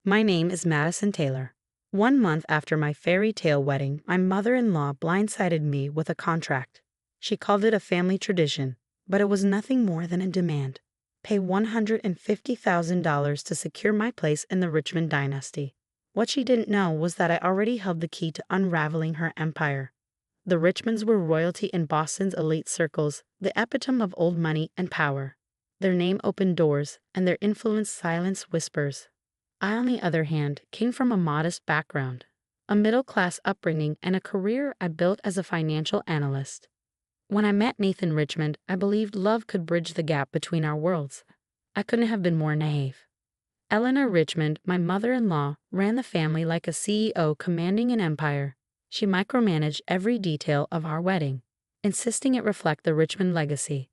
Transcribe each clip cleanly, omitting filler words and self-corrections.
My name is Madison Taylor. 1 month after my fairy tale wedding, my mother-in-law blindsided me with a contract. She called it a family tradition, but it was nothing more than a demand. Pay $150,000 to secure my place in the Richmond dynasty. What she didn't know was that I already held the key to unraveling her empire. The Richmonds were royalty in Boston's elite circles, the epitome of old money and power. Their name opened doors, and their influence silenced whispers. I, on the other hand, came from a modest background, a middle-class upbringing, and a career I built as a financial analyst. When I met Nathan Richmond, I believed love could bridge the gap between our worlds. I couldn't have been more naive. Eleanor Richmond, my mother-in-law, ran the family like a CEO commanding an empire. She micromanaged every detail of our wedding, insisting it reflect the Richmond legacy.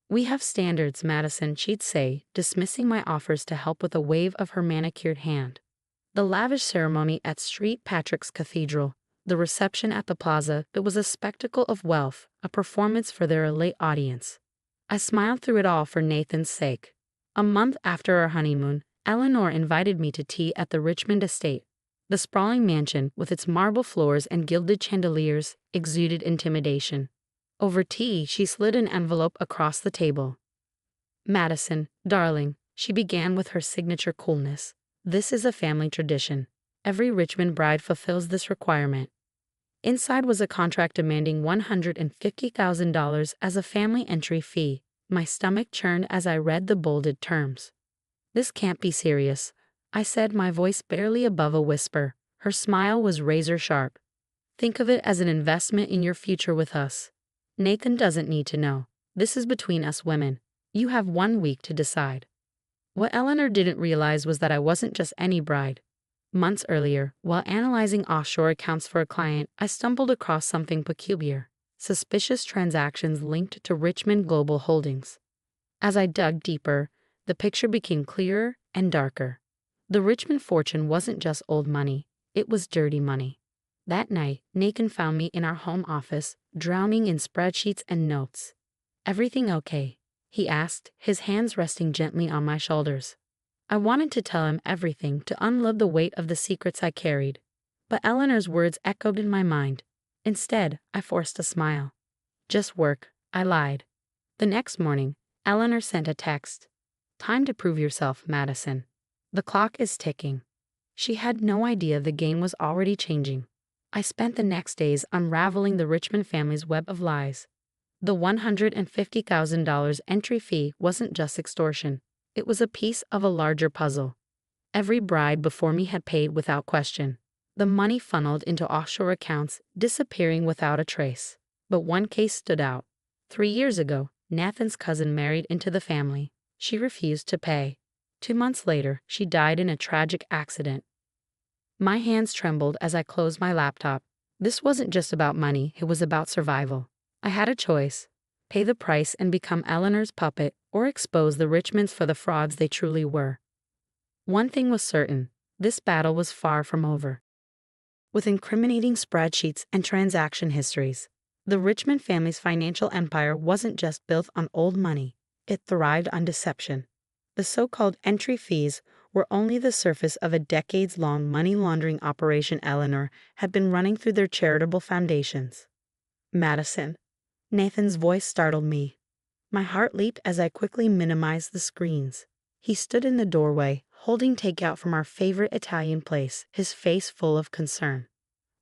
"We have standards, Madison," she'd say, dismissing my offers to help with a wave of her manicured hand. The lavish ceremony at St. Patrick's Cathedral, the reception at the plaza, it was a spectacle of wealth, a performance for their elite audience. I smiled through it all for Nathan's sake. A month after our honeymoon, Eleanor invited me to tea at the Richmond estate. The sprawling mansion, with its marble floors and gilded chandeliers, exuded intimidation. Over tea, she slid an envelope across the table. "Madison, darling," she began with her signature coolness, "this is a family tradition. Every Richmond bride fulfills this requirement." Inside was a contract demanding $150,000 as a family entry fee. My stomach churned as I read the bolded terms. "This can't be serious," I said, my voice barely above a whisper. Her smile was razor sharp. "Think of it as an investment in your future with us. Nathan doesn't need to know. This is between us women. You have 1 week to decide." What Eleanor didn't realize was that I wasn't just any bride. Months earlier, while analyzing offshore accounts for a client, I stumbled across something peculiar: suspicious transactions linked to Richmond Global Holdings. As I dug deeper, the picture became clearer and darker. The Richmond fortune wasn't just old money, it was dirty money. That night, Nathan found me in our home office, drowning in spreadsheets and notes. "Everything okay?" he asked, his hands resting gently on my shoulders. I wanted to tell him everything, to unload the weight of the secrets I carried. But Eleanor's words echoed in my mind. Instead, I forced a smile. "Just work," I lied. The next morning, Eleanor sent a text. "Time to prove yourself, Madison. The clock is ticking." She had no idea the game was already changing. I spent the next days unraveling the Richmond family's web of lies. The $150,000 entry fee wasn't just extortion. It was a piece of a larger puzzle. Every bride before me had paid without question. The money funneled into offshore accounts, disappearing without a trace. But one case stood out. 3 years ago, Nathan's cousin married into the family. She refused to pay. 2 months later, she died in a tragic accident. My hands trembled as I closed my laptop. This wasn't just about money, it was about survival. I had a choice: pay the price and become Eleanor's puppet, or expose the Richmonds for the frauds they truly were. One thing was certain: this battle was far from over. With incriminating spreadsheets and transaction histories, the Richmond family's financial empire wasn't just built on old money, it thrived on deception. The so-called entry fees were only the surface of a decades-long money laundering operation Eleanor had been running through their charitable foundations. "Madison." Nathan's voice startled me. My heart leaped as I quickly minimized the screens. He stood in the doorway, holding takeout from our favorite Italian place, his face full of concern.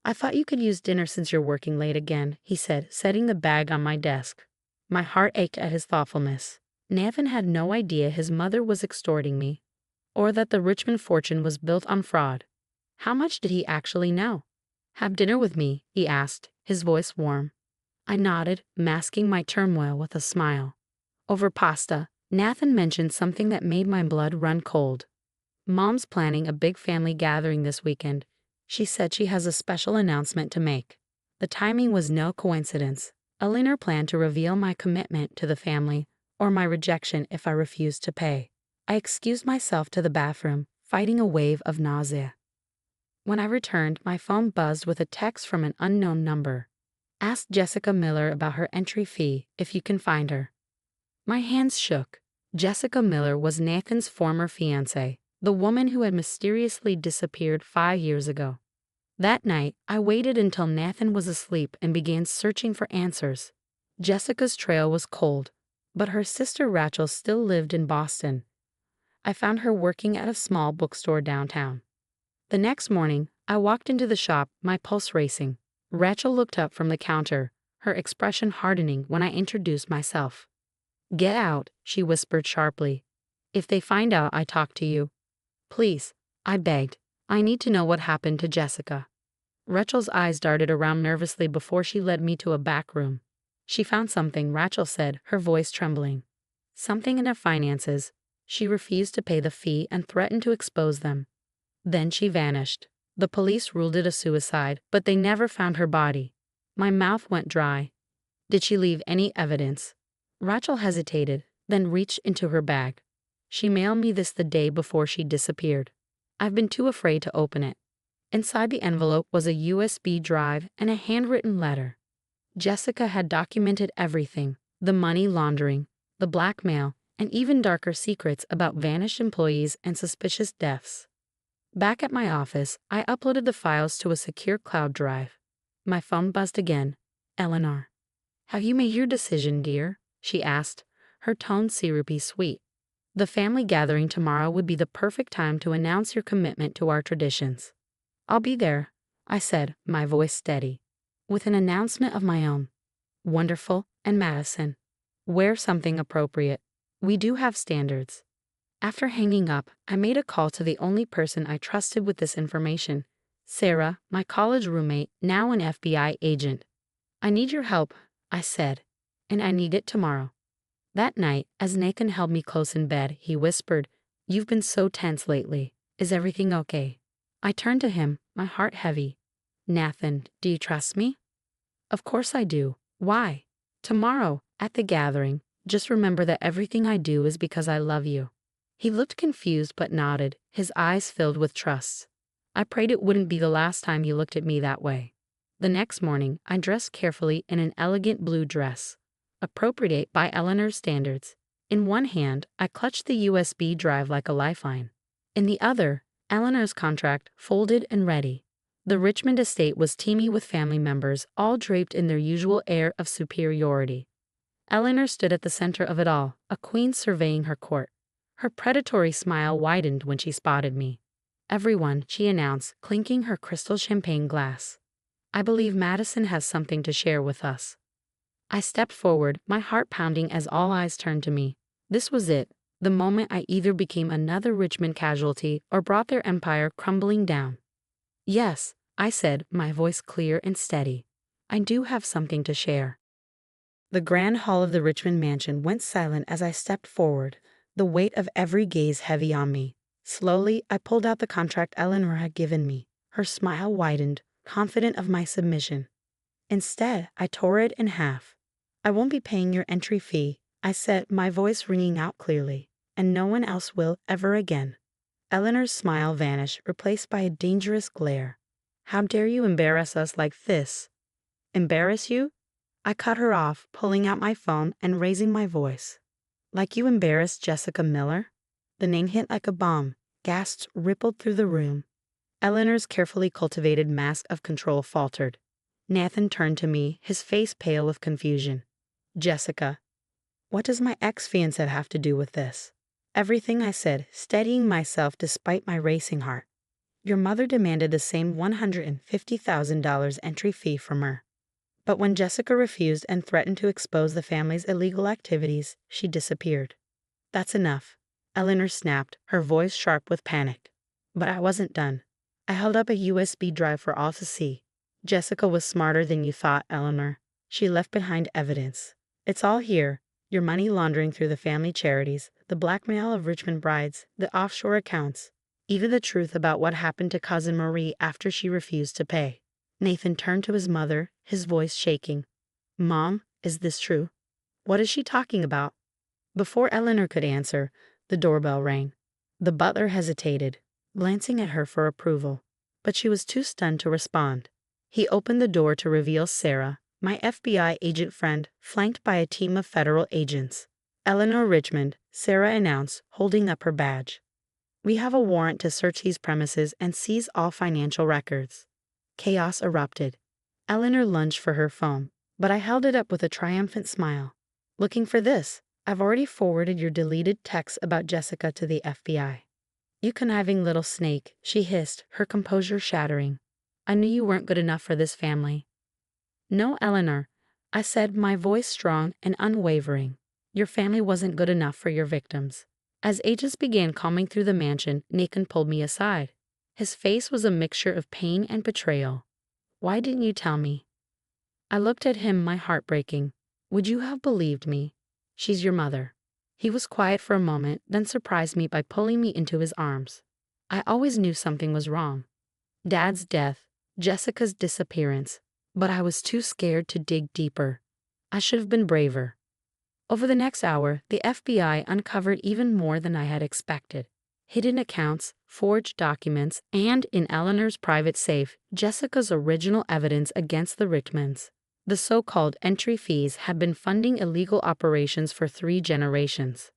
"I thought you could use dinner since you're working late again," he said, setting the bag on my desk. My heart ached at his thoughtfulness. Nathan had no idea his mother was extorting me, or that the Richmond fortune was built on fraud. How much did he actually know? "Have dinner with me," he asked, his voice warm. I nodded, masking my turmoil with a smile. Over pasta, Nathan mentioned something that made my blood run cold. "Mom's planning a big family gathering this weekend. She said she has a special announcement to make." The timing was no coincidence. Eleanor planned to reveal my commitment to the family, or my rejection if I refused to pay. I excused myself to the bathroom, fighting a wave of nausea. When I returned, my phone buzzed with a text from an unknown number. "Ask Jessica Miller about her entry fee, if you can find her." My hands shook. Jessica Miller was Nathan's former fiancée, the woman who had mysteriously disappeared 5 years ago. That night, I waited until Nathan was asleep and began searching for answers. Jessica's trail was cold, but her sister Rachel still lived in Boston. I found her working at a small bookstore downtown. The next morning, I walked into the shop, my pulse racing. Rachel looked up from the counter, her expression hardening when I introduced myself. "Get out," she whispered sharply. "If they find out I talked to you." "Please," I begged. "I need to know what happened to Jessica." Rachel's eyes darted around nervously before she led me to a back room. "She found something," Rachel said, her voice trembling. "Something in her finances. She refused to pay the fee and threatened to expose them. Then she vanished. The police ruled it a suicide, but they never found her body." My mouth went dry. "Did she leave any evidence?" Rachel hesitated, then reached into her bag. "She mailed me this the day before she disappeared. I've been too afraid to open it." Inside the envelope was a USB drive and a handwritten letter. Jessica had documented everything: the money laundering, the blackmail, and even darker secrets about vanished employees and suspicious deaths. Back at my office, I uploaded the files to a secure cloud drive. My phone buzzed again. "Eleanor." "Have you made your decision, dear?" she asked, her tone syrupy sweet. "The family gathering tomorrow would be the perfect time to announce your commitment to our traditions." "I'll be there," I said, my voice steady. "With an announcement of my own." "Wonderful. And Madison, wear something appropriate. We do have standards." After hanging up, I made a call to the only person I trusted with this information, Sarah, my college roommate, now an FBI agent. "I need your help," I said, "and I need it tomorrow." That night, as Nathan held me close in bed, he whispered, "You've been so tense lately. Is everything okay?" I turned to him, my heart heavy. "Nathan, do you trust me?" "Of course I do. Why?" "Tomorrow, at the gathering, just remember that everything I do is because I love you." He looked confused but nodded, his eyes filled with trust. I prayed it wouldn't be the last time he looked at me that way. The next morning, I dressed carefully in an elegant blue dress, appropriate by Eleanor's standards. In one hand, I clutched the USB drive like a lifeline. In the other, Eleanor's contract, folded and ready. The Richmond estate was teeming with family members, all draped in their usual air of superiority. Eleanor stood at the center of it all, a queen surveying her court. Her predatory smile widened when she spotted me. "Everyone," she announced, clinking her crystal champagne glass. "I believe Madison has something to share with us." I stepped forward, my heart pounding as all eyes turned to me. This was it, the moment I either became another Richmond casualty or brought their empire crumbling down. "Yes," I said, my voice clear and steady. "I do have something to share." The grand hall of the Richmond mansion went silent as I stepped forward, the weight of every gaze heavy on me. Slowly, I pulled out the contract Eleanor had given me. Her smile widened, confident of my submission. Instead, I tore it in half. "I won't be paying your entry fee," I said, my voice ringing out clearly, "and no one else will ever again." Eleanor's smile vanished, replaced by a dangerous glare. "How dare you embarrass us like this?" "Embarrass you?" I cut her off, pulling out my phone and raising my voice. "Like you embarrassed Jessica Miller?" The name hit like a bomb. Gasps rippled through the room. Eleanor's carefully cultivated mask of control faltered. Nathan turned to me, his face pale with confusion. "Jessica, what does my ex-fiancé have to do with this?" "Everything," I said, steadying myself despite my racing heart. "Your mother demanded the same $150,000 entry fee from her. But when Jessica refused and threatened to expose the family's illegal activities, she disappeared." "That's enough," Eleanor snapped, her voice sharp with panic. But I wasn't done. I held up a USB drive for all to see. "Jessica was smarter than you thought, Eleanor. She left behind evidence. It's all here. Your money laundering through the family charities, the blackmail of Richmond brides, the offshore accounts, even the truth about what happened to cousin Marie after she refused to pay." Nathan turned to his mother, his voice shaking. "Mom, is this true? What is she talking about?" Before Eleanor could answer, the doorbell rang. The butler hesitated, glancing at her for approval, but she was too stunned to respond. He opened the door to reveal Sarah, my FBI agent friend, flanked by a team of federal agents. "Eleanor Richmond," Sarah announced, holding up her badge. We have a warrant to search these premises and seize all financial records." Chaos erupted. Eleanor lunged for her phone, but I held it up with a triumphant smile. "Looking for this? I've already forwarded your deleted text about Jessica to the FBI." "You conniving little snake," she hissed, her composure shattering. "I knew you weren't good enough for this family." "No, Eleanor," I said, my voice strong and unwavering. "Your family wasn't good enough for your victims." As agents began combing through the mansion, Nathan pulled me aside. His face was a mixture of pain and betrayal. "Why didn't you tell me?" I looked at him, my heart breaking. "Would you have believed me? She's your mother." He was quiet for a moment, then surprised me by pulling me into his arms. I always knew something was wrong. Dad's death, Jessica's disappearance, but I was too scared to dig deeper. I should have been braver. Over the next hour, the FBI uncovered even more than I had expected. Hidden accounts, forged documents, and in Eleanor's private safe, Jessica's original evidence against the Richmonds. The so-called entry fees had been funding illegal operations for 3 generations.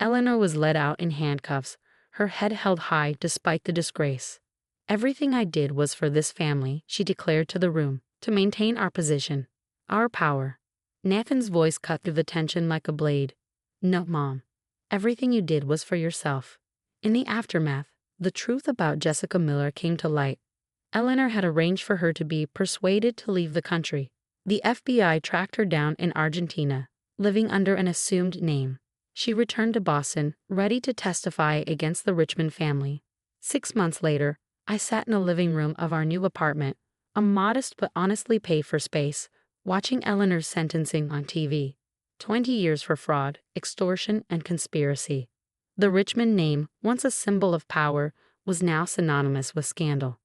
Eleanor was led out in handcuffs, her head held high despite the disgrace. "Everything I did was for this family," she declared to the room, "to maintain our position, our power." Nathan's voice cut through the tension like a blade. "No, Mom. Everything you did was for yourself." In the aftermath, the truth about Jessica Miller came to light. Eleanor had arranged for her to be persuaded to leave the country. The FBI tracked her down in Argentina, living under an assumed name. She returned to Boston, ready to testify against the Richmond family. 6 months later, I sat in the living room of our new apartment, a modest but honestly paid-for space, watching Eleanor's sentencing on TV. 20 years for fraud, extortion, and conspiracy. The Richmond name, once a symbol of power, was now synonymous with scandal.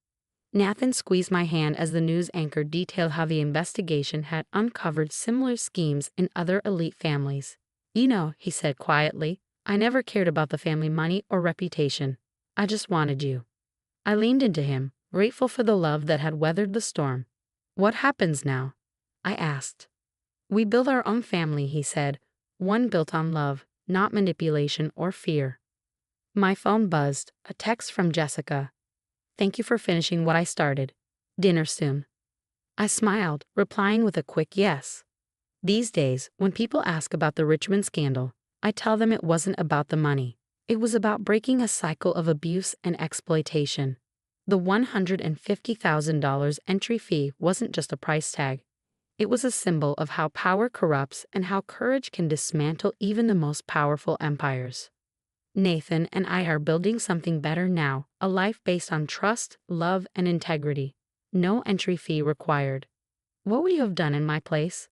Nathan squeezed my hand as the news anchor detailed how the investigation had uncovered similar schemes in other elite families. "You know," he said quietly, "I never cared about the family money or reputation. I just wanted you." I leaned into him, grateful for the love that had weathered the storm. "What happens now?" I asked. "We build our own family," he said, "one built on love, not manipulation or fear." My phone buzzed, a text from Jessica. "Thank you for finishing what I started. Dinner soon." I smiled, replying with a quick yes. These days, when people ask about the Richmond scandal, I tell them it wasn't about the money. It was about breaking a cycle of abuse and exploitation. The $150,000 entry fee wasn't just a price tag. It was a symbol of how power corrupts and how courage can dismantle even the most powerful empires. Nathan and I are building something better now, a life based on trust, love, and integrity. No entry fee required. What would you have done in my place?